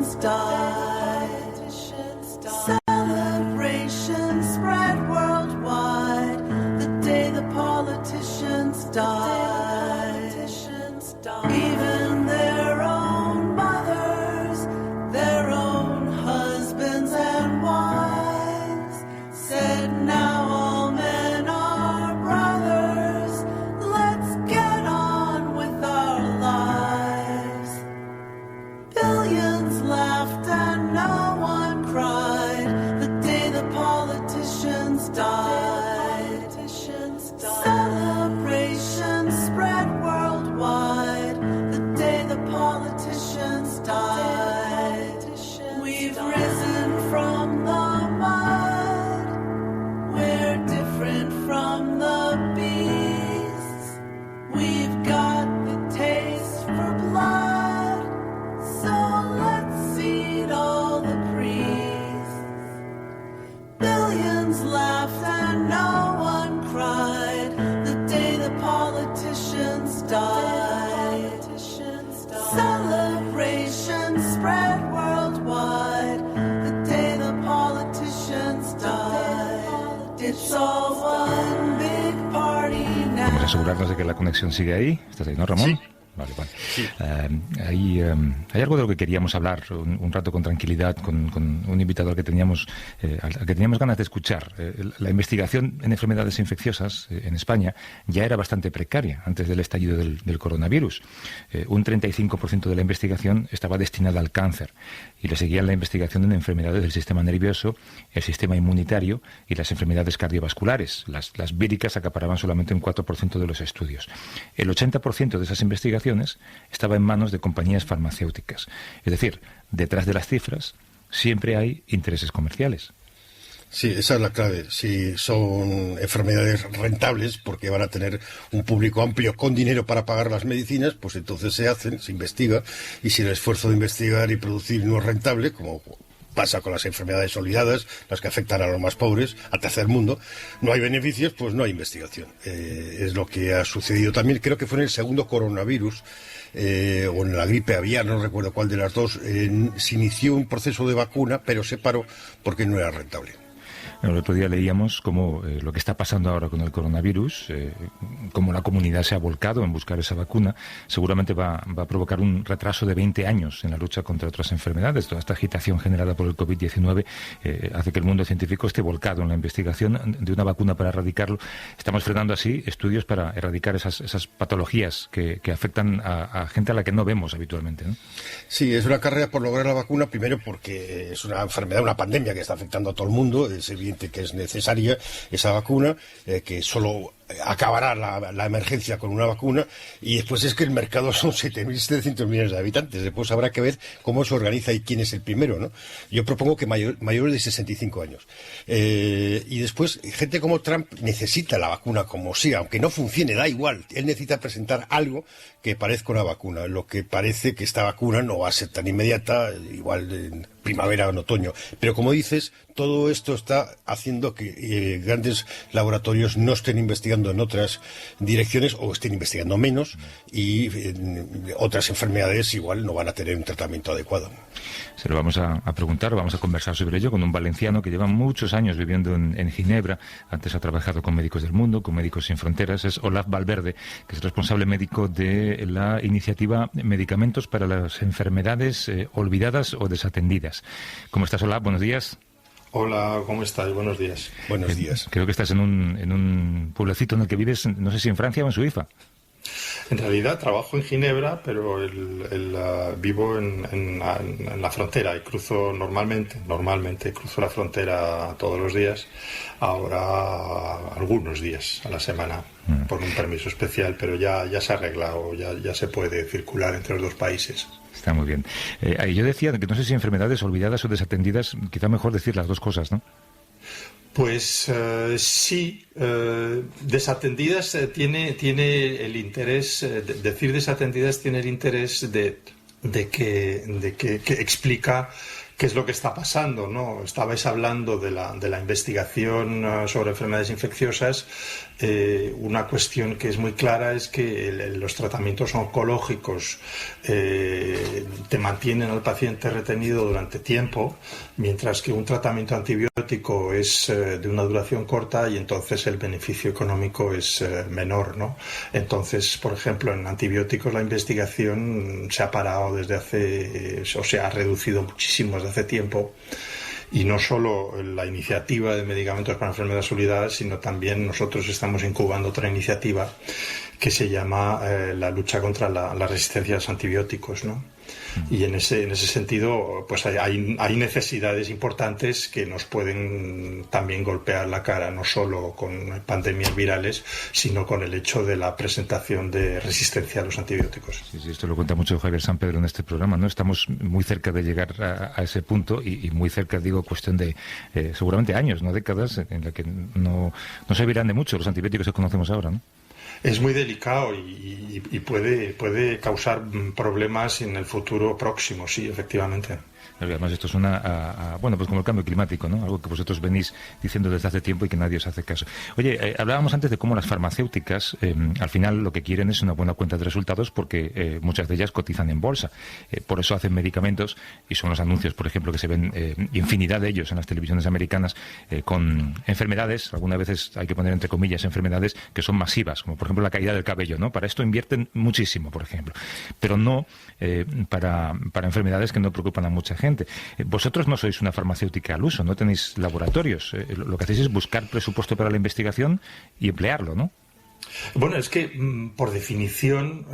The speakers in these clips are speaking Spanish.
politicians died. Celebrations spread worldwide the day the politicians died. Even their own mothers, their own husbands and wives said, now all men are brothers, let's get on with our lives. Billions laughed and no one cried the day the politicians died. Celebrations spread worldwide the day the politicians died. We've risen from the mud, we're different from the beasts. We've got the taste for blood, so let's eat all the priests. Billions laughed and no one cried the day the politicians died. Celebrations spread worldwide the day the politicians died. It's all one big party now. Vamos a asegurarnos de que la conexión sigue ahí. ¿Estás ahí, no, Ramón? Sí. Vale. Sí. Hay algo de lo que queríamos hablar un rato con tranquilidad con un invitado al que teníamos ganas de escuchar. La investigación en enfermedades infecciosas en España ya era bastante precaria antes del estallido del coronavirus. Un 35% de la investigación estaba destinada al cáncer y le seguían la investigación en enfermedades del sistema nervioso, el sistema inmunitario y las enfermedades cardiovasculares. Las víricas acaparaban solamente un 4% de los estudios. El 80% de esas investigaciones estaba en manos de compañías farmacéuticas. Es decir, detrás de las cifras siempre hay intereses comerciales. Sí, esa es la clave. Si son enfermedades rentables, porque van a tener un público amplio con dinero para pagar las medicinas, pues entonces se investiga, y si el esfuerzo de investigar y producir no es rentable, como pasa con las enfermedades olvidadas, las que afectan a los más pobres, al tercer mundo, no hay beneficios, pues no hay investigación. Es lo que ha sucedido también, creo que fue en el segundo coronavirus, o en la gripe aviar, no recuerdo cuál de las dos, se inició un proceso de vacuna, pero se paró porque no era rentable. El otro día leíamos cómo lo que está pasando ahora con el coronavirus, cómo la comunidad se ha volcado en buscar esa vacuna, seguramente va a provocar un retraso de 20 años en la lucha contra otras enfermedades. Toda esta agitación generada por el COVID-19 hace que el mundo científico esté volcado en la investigación de una vacuna para erradicarlo. Estamos frenando así estudios para erradicar esas patologías que afectan a gente a la que no vemos habitualmente, ¿no? Sí, es una carrera por lograr la vacuna, primero porque es una enfermedad, una pandemia que está afectando a todo el mundo. Es evidente que es necesaria esa vacuna, que solo acabará la emergencia con una vacuna, y después es que el mercado son 7.700 millones de habitantes. Después habrá que ver cómo se organiza y quién es el primero, ¿no? Yo propongo que mayores de 65 años. Y después, gente como Trump necesita la vacuna como sea, aunque no funcione, da igual. Él necesita presentar algo que parezca una vacuna. Lo que parece que esta vacuna no va a ser tan inmediata, igual en primavera o en otoño. Pero como dices, todo esto está haciendo que grandes laboratorios no estén investigando en otras direcciones, o estén investigando menos, y otras enfermedades igual no van a tener un tratamiento adecuado. Se lo vamos a preguntar, vamos a conversar sobre ello con un valenciano que lleva muchos años viviendo en Ginebra. Antes ha trabajado con Médicos del Mundo, con Médicos Sin Fronteras. Es Olaf Valverde, que es responsable médico de la iniciativa Medicamentos para las Enfermedades Olvidadas o Desatendidas. ¿Cómo estás, Olaf? Buenos días. Hola, ¿cómo estás? Buenos días. Buenos días. Creo que estás en un pueblecito en el que vives, no sé si en Francia o en Suiza. En realidad trabajo en Ginebra, pero vivo en la frontera y cruzo normalmente cruzo la frontera todos los días, ahora algunos días a la semana, por un permiso especial, pero ya se ha arreglado, ya se puede circular entre los dos países. Está muy bien. Yo decía que no sé si enfermedades olvidadas o desatendidas, quizá mejor decir las dos cosas, ¿no? Pues sí, desatendidas tiene el interés, decir desatendidas tiene el interés de que explica ¿Qué es lo que está pasando, ¿no? Estabais hablando de la investigación sobre enfermedades infecciosas. Una cuestión que es muy clara es que los tratamientos oncológicos te mantienen al paciente retenido durante tiempo, mientras que un tratamiento antibiótico es de una duración corta y entonces el beneficio económico es menor, ¿no? Entonces, por ejemplo, en antibióticos la investigación se ha parado se ha reducido muchísimo desde hace tiempo. Y no solo la iniciativa de medicamentos para enfermedades olvidadas, sino también nosotros estamos incubando otra iniciativa que se llama la lucha contra la resistencia a los antibióticos, ¿no? Y en ese sentido, pues hay necesidades importantes que nos pueden también golpear la cara, no solo con pandemias virales, sino con el hecho de la presentación de resistencia a los antibióticos. Sí, esto lo cuenta mucho Javier San Pedro en este programa, ¿no? Estamos muy cerca de llegar a ese punto y muy cerca, digo, cuestión de seguramente años, no décadas, en la que no servirán de mucho los antibióticos que conocemos ahora, ¿no? Es muy delicado y puede causar problemas en el futuro próximo, sí, efectivamente. Además, esto suena bueno, pues como el cambio climático, ¿no? Algo que vosotros venís diciendo desde hace tiempo y que nadie os hace caso. Oye, hablábamos antes de cómo las farmacéuticas, al final lo que quieren es una buena cuenta de resultados porque muchas de ellas cotizan en bolsa. Por eso hacen medicamentos y son los anuncios, por ejemplo, que se ven infinidad de ellos en las televisiones americanas con enfermedades, algunas veces hay que poner entre comillas enfermedades que son masivas, como por ejemplo la caída del cabello, ¿no? Para esto invierten muchísimo, por ejemplo, pero no para enfermedades que no preocupan a mucha gente. Vosotros no sois una farmacéutica al uso, no tenéis laboratorios. Lo que hacéis es buscar presupuesto para la investigación y emplearlo, ¿no? Bueno, es que por definición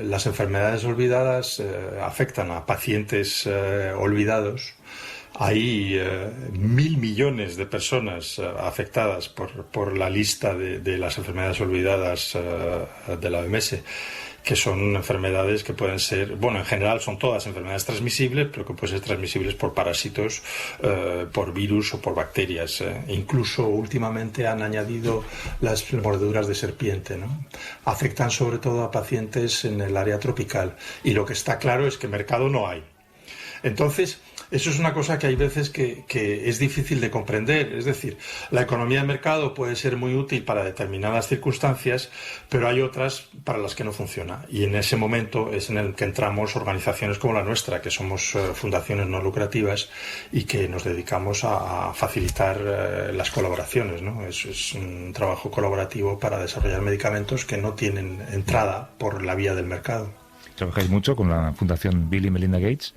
las enfermedades olvidadas afectan a pacientes olvidados. Hay 1.000 millones de personas afectadas por la lista de las enfermedades olvidadas de la OMS, que son enfermedades que pueden ser, bueno, en general son todas enfermedades transmisibles, pero que pueden ser transmisibles por parásitos, por virus o por bacterias. Incluso últimamente han añadido las mordeduras de serpiente, ¿no? Afectan sobre todo a pacientes en el área tropical y lo que está claro es que mercado no hay. Entonces, eso es una cosa que hay veces que es difícil de comprender. Es decir, la economía de mercado puede ser muy útil para determinadas circunstancias, pero hay otras para las que no funciona. Y en ese momento es en el que entramos organizaciones como la nuestra, que somos fundaciones no lucrativas y que nos dedicamos a facilitar las colaboraciones, ¿no? Es un trabajo colaborativo para desarrollar medicamentos que no tienen entrada por la vía del mercado. ¿Trabajáis mucho con la Fundación Bill y Melinda Gates?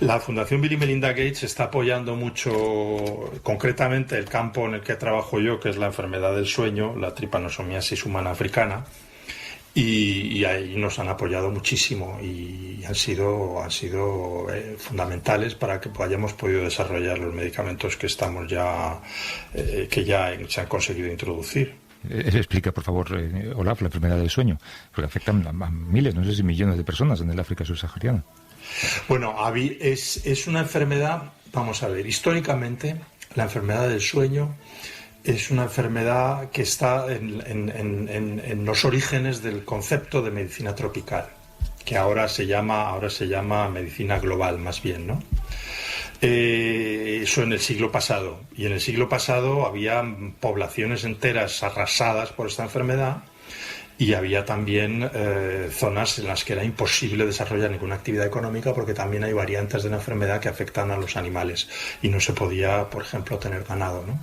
La Fundación Bill y Melinda Gates está apoyando mucho, concretamente el campo en el que trabajo yo, que es la enfermedad del sueño, la tripanosomiasis humana africana, y ahí nos han apoyado muchísimo y han sido fundamentales para que hayamos podido desarrollar los medicamentos que estamos que ya se han conseguido introducir. Explica, por favor, Olaf, la enfermedad del sueño, porque afectan a miles, no sé si millones de personas en el África subsahariana. Bueno, es una enfermedad, vamos a ver, históricamente la enfermedad del sueño es una enfermedad que está en los orígenes del concepto de medicina tropical, que ahora se llama medicina global más bien, ¿no? Eso en el siglo pasado. Y en el siglo pasado había poblaciones enteras arrasadas por esta enfermedad. Y había también zonas en las que era imposible desarrollar ninguna actividad económica porque también hay variantes de la enfermedad que afectan a los animales y no se podía, por ejemplo, tener ganado, ¿no?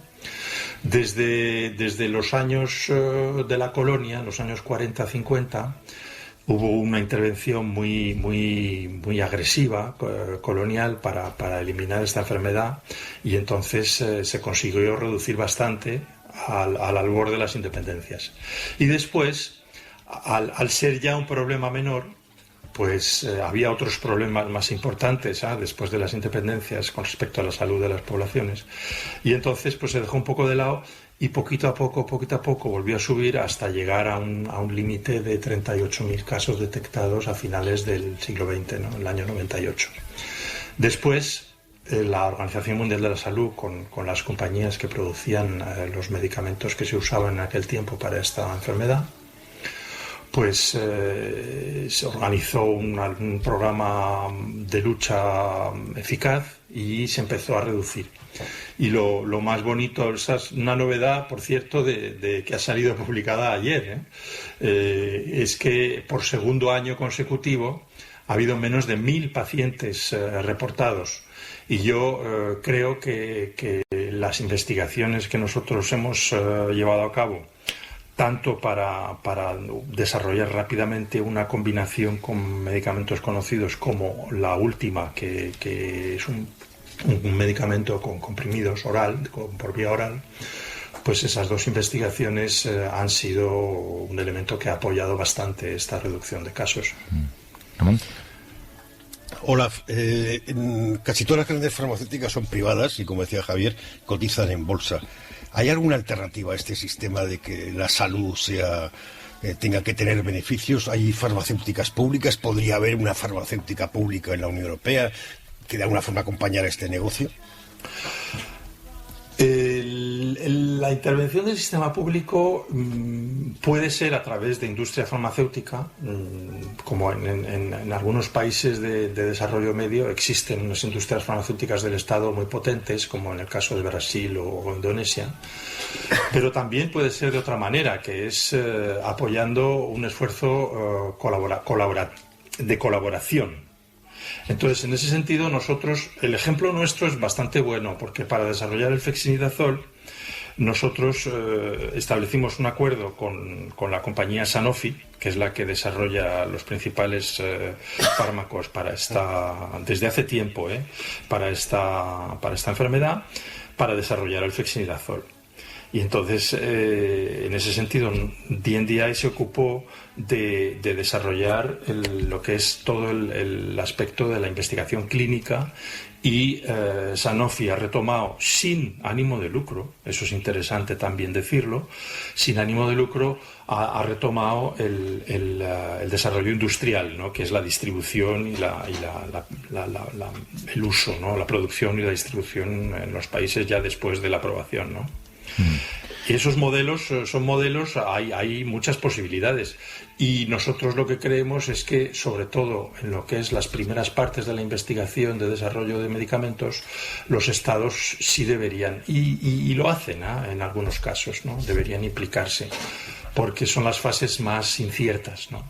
Desde los años de la colonia, los años 40-50, hubo una intervención muy agresiva colonial para eliminar esta enfermedad y entonces se consiguió reducir bastante al albor de las independencias. Y después, al ser ya un problema menor, pues había otros problemas más importantes después de las independencias con respecto a la salud de las poblaciones. Y entonces pues se dejó un poco de lado y poquito a poco volvió a subir hasta llegar a un límite de 38.000 casos detectados a finales del siglo XX, ¿no? En el año 98. Después, la Organización Mundial de la Salud, con las compañías que producían los medicamentos que se usaban en aquel tiempo para esta enfermedad, pues se organizó un programa de lucha eficaz y se empezó a reducir. Y lo más bonito, esa es una novedad, por cierto, de que ha salido publicada ayer, es que por segundo año consecutivo ha habido menos de 1.000 pacientes reportados. Y yo creo que las investigaciones que nosotros hemos llevado a cabo, tanto para desarrollar rápidamente una combinación con medicamentos conocidos, como la última, que es un medicamento con comprimidos por vía oral, pues esas dos investigaciones han sido un elemento que ha apoyado bastante esta reducción de casos. Olaf, casi todas las grandes farmacéuticas son privadas y, como decía Javier, cotizan en bolsa. ¿Hay alguna alternativa a este sistema de que la salud tenga que tener beneficios? ¿Hay farmacéuticas públicas? ¿Podría haber una farmacéutica pública en la Unión Europea que de alguna forma acompañara este negocio? La intervención del sistema público puede ser a través de industria farmacéutica, como en algunos países de desarrollo medio existen unas industrias farmacéuticas del Estado muy potentes, como en el caso de Brasil o Indonesia, pero también puede ser de otra manera, que es apoyando un esfuerzo de colaboración. Entonces, en ese sentido, el ejemplo nuestro es bastante bueno, porque para desarrollar el flexinidazol, nosotros establecimos un acuerdo con la compañía Sanofi, que es la que desarrolla los principales fármacos desde hace tiempo, para esta enfermedad, para desarrollar el flexinidazol. Y entonces, en ese sentido, D&I se ocupó de desarrollar lo que es todo el aspecto de la investigación clínica, y Sanofi ha retomado, sin ánimo de lucro, eso es interesante también decirlo, sin ánimo de lucro, ha retomado el desarrollo industrial, ¿no?, que es la distribución y el uso, ¿no?, la producción y la distribución en los países ya después de la aprobación, ¿no? Y esos modelos hay muchas posibilidades, y nosotros lo que creemos es que, sobre todo en lo que es las primeras partes de la investigación de desarrollo de medicamentos, los estados sí deberían, y lo hacen, en algunos casos, ¿no?, deberían implicarse, porque son las fases más inciertas, ¿no?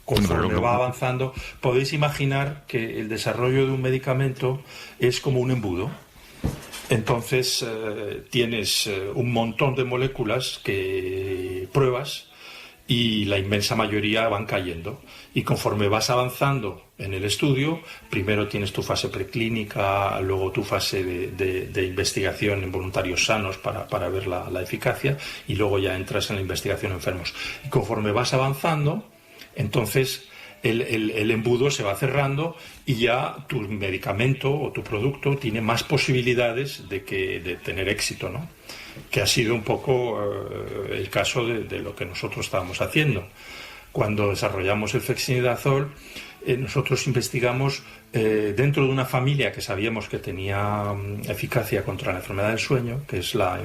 Conforme va avanzando, podéis imaginar que el desarrollo de un medicamento es como un embudo. Entonces tienes un montón de moléculas que pruebas, y la inmensa mayoría van cayendo. Y conforme vas avanzando en el estudio, primero tienes tu fase preclínica, luego tu fase de investigación en voluntarios sanos para ver la eficacia, y luego ya entras en la investigación en enfermos. Y conforme vas avanzando, entonces el embudo se va cerrando, y ya tu medicamento o tu producto tiene más posibilidades de tener éxito, ¿no? Que ha sido un poco el caso de lo que nosotros estábamos haciendo. Cuando desarrollamos el flexinidazol, nosotros investigamos dentro de una familia que sabíamos que tenía eficacia contra la enfermedad del sueño, que es la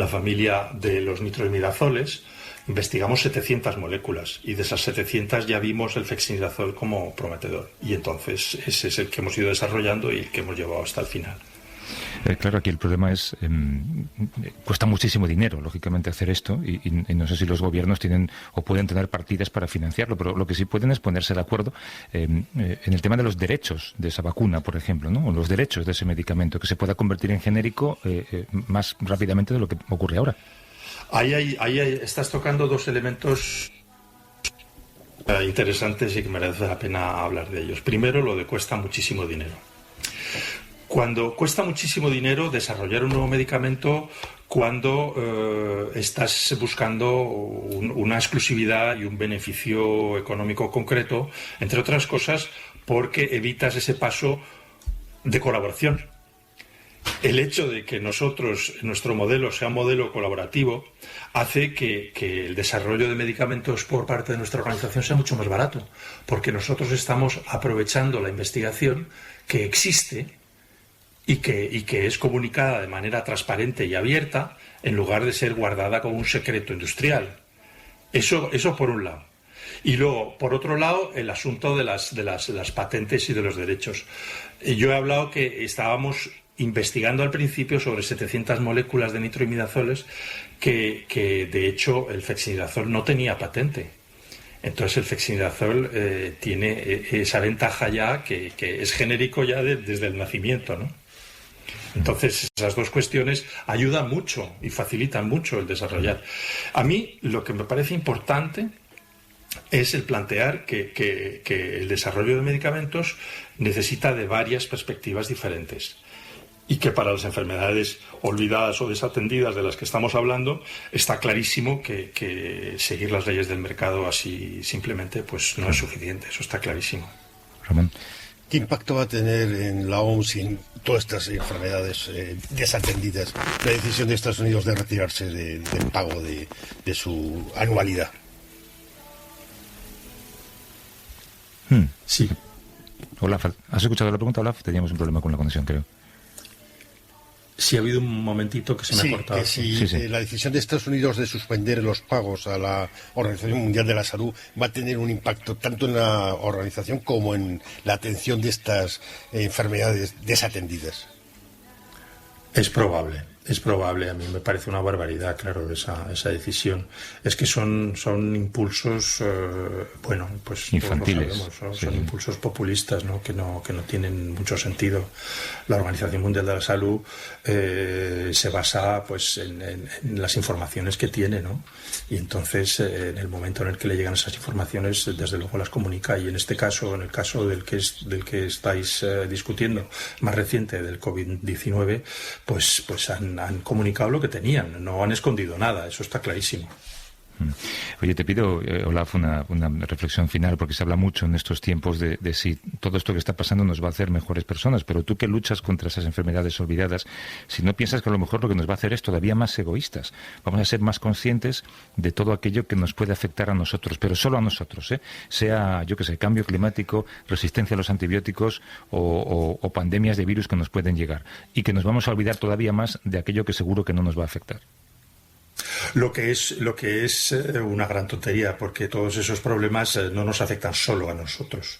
familia de los nitroimidazoles. Investigamos 700 moléculas, y de esas 700 ya vimos el flexinidazol como prometedor, y entonces ese es el que hemos ido desarrollando y el que hemos llevado hasta el final. Claro, aquí el problema es cuesta muchísimo dinero, lógicamente, hacer esto, y no sé si los gobiernos tienen o pueden tener partidas para financiarlo, pero lo que sí pueden es ponerse de acuerdo en el tema de los derechos de esa vacuna, por ejemplo, ¿no?, o los derechos de ese medicamento, que se pueda convertir en genérico más rápidamente de lo que ocurre ahora. Ahí estás tocando dos elementos interesantes y que merece la pena hablar de ellos. Primero, lo de cuesta muchísimo dinero. Cuando cuesta muchísimo dinero desarrollar un nuevo medicamento, cuando estás buscando una exclusividad y un beneficio económico concreto, entre otras cosas porque evitas ese paso de colaboración. El hecho de que nuestro modelo sea un modelo colaborativo, hace que el desarrollo de medicamentos por parte de nuestra organización sea mucho más barato, porque nosotros estamos aprovechando la investigación que existe y que es comunicada de manera transparente y abierta, en lugar de ser guardada como un secreto industrial. Eso por un lado. Y luego, por otro lado, el asunto de las patentes y de los derechos. Yo he hablado que estábamos investigando al principio sobre 700 moléculas de nitroimidazoles que de hecho el fexinidazol no tenía patente. Entonces el fexinidazol tiene esa ventaja ya que es genérico ya desde el nacimiento, ¿no? Entonces esas dos cuestiones ayudan mucho y facilitan mucho el desarrollar. A mí lo que me parece importante es el plantear que el desarrollo de medicamentos necesita de varias perspectivas diferentes y que para las enfermedades olvidadas o desatendidas de las que estamos hablando está clarísimo que seguir las leyes del mercado así simplemente pues no es suficiente, eso está clarísimo. Ramón. ¿Qué impacto va a tener en la OMS y en todas estas enfermedades desatendidas la decisión de Estados Unidos de retirarse del pago de su anualidad? Sí. Olaf, ¿has escuchado la pregunta, Olaf? Teníamos un problema con la conexión, creo. Sí, ha habido un momentito que se me ha cortado. Sí. La decisión de Estados Unidos de suspender los pagos a la Organización Mundial de la Salud va a tener un impacto tanto en la organización como en la atención de estas enfermedades desatendidas. Es probable. A mí me parece una barbaridad, claro, esa decisión. Es que son impulsos, pues infantiles. Son impulsos populistas, ¿no? Que no tienen mucho sentido. La Organización Mundial de la Salud se basa, pues, en las informaciones que tiene, ¿no? Y entonces, en el momento en el que le llegan esas informaciones, desde luego las comunica. Y en este caso, en el caso del que estáis discutiendo, más reciente del COVID-19, pues han comunicado lo que tenían, no han escondido nada, eso está clarísimo. Oye, te pido, Olaf, una reflexión final, porque se habla mucho en estos tiempos de si todo esto que está pasando nos va a hacer mejores personas, pero tú que luchas contra esas enfermedades olvidadas, si no piensas que a lo mejor lo que nos va a hacer es todavía más egoístas, vamos a ser más conscientes de todo aquello que nos puede afectar a nosotros, pero solo a nosotros, sea, yo que sé, cambio climático, resistencia a los antibióticos o pandemias de virus que nos pueden llegar, y que nos vamos a olvidar todavía más de aquello que seguro que no nos va a afectar. Lo que es una gran tontería, porque todos esos problemas no nos afectan solo a nosotros.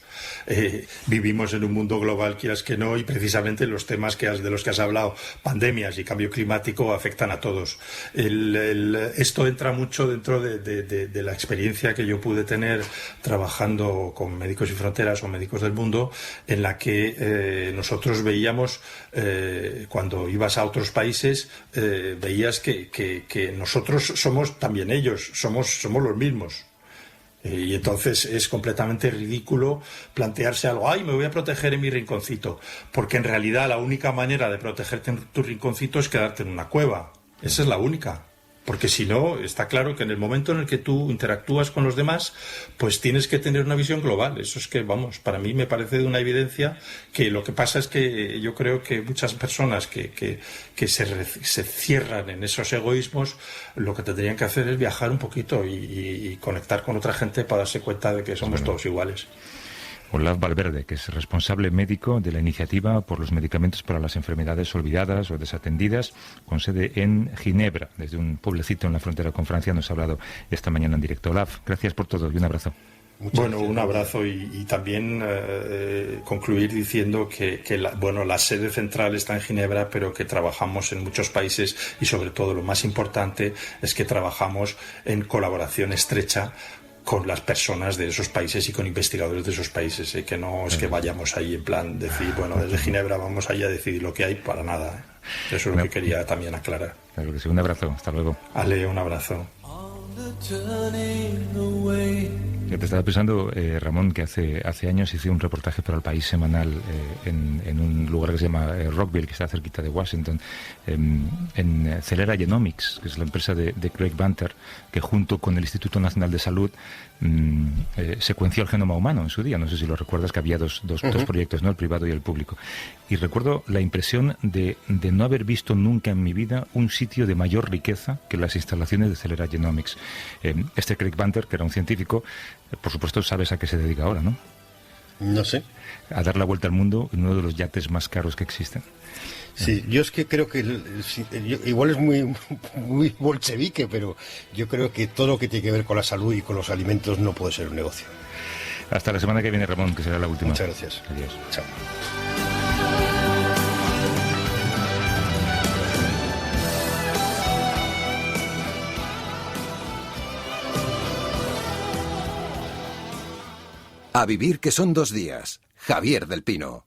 Vivimos en un mundo global, quieras que no, y precisamente los temas de los que has hablado, pandemias y cambio climático, afectan a todos. Esto entra mucho dentro de la experiencia que yo pude tener trabajando con Médicos Sin Fronteras o Médicos del Mundo, en la que nosotros veíamos, cuando ibas a otros países, veías que nosotros somos también ellos, somos los mismos. Y entonces es completamente ridículo plantearse algo, me voy a proteger en mi rinconcito, porque en realidad la única manera de protegerte en tu rinconcito es quedarte en una cueva. Esa es la única. Porque si no, está claro que en el momento en el que tú interactúas con los demás, pues tienes que tener una visión global. Eso es que, para mí me parece de una evidencia que lo que pasa es que yo creo que muchas personas que se cierran en esos egoísmos, lo que tendrían que hacer es viajar un poquito y conectar con otra gente para darse cuenta de que somos todos iguales. Olaf Valverde, que es responsable médico de la Iniciativa por los Medicamentos para las Enfermedades Olvidadas o Desatendidas, con sede en Ginebra, desde un pueblecito en la frontera con Francia, nos ha hablado esta mañana en directo. Olaf, gracias por todo y un abrazo. Un abrazo y también concluir diciendo que la sede central está en Ginebra, pero que trabajamos en muchos países y sobre todo lo más importante es que trabajamos en colaboración estrecha con las personas de esos países y con investigadores de esos países, que no es que vayamos ahí en plan decir, desde Ginebra vamos allá a decidir lo que hay, para nada. Eso es lo que quería también aclarar. Claro que sí, un abrazo, hasta luego. Ale, un abrazo. Yo te estaba pensando, Ramón, que hace años hice un reportaje para El País semanal en un lugar que se llama Rockville, que está cerquita de Washington, en Celera Genomics, que es la empresa de Craig Venter, que junto con el Instituto Nacional de Salud secuenció el genoma humano en su día. No sé si lo recuerdas, que había dos proyectos, ¿no? El privado y el público. Y recuerdo la impresión de no haber visto nunca en mi vida un sitio de mayor riqueza que las instalaciones de Celera Genomics. Este Craig Venter, que era un científico, por supuesto sabes a qué se dedica ahora, ¿no? No sé. A dar la vuelta al mundo en uno de los yates más caros que existen. Sí, yo es que creo que igual es muy bolchevique, pero yo creo que todo lo que tiene que ver con la salud y con los alimentos no puede ser un negocio. Hasta la semana que viene, Ramón, que será la última. Muchas gracias. Adiós. Chao. A vivir que son 2 días. Javier del Pino.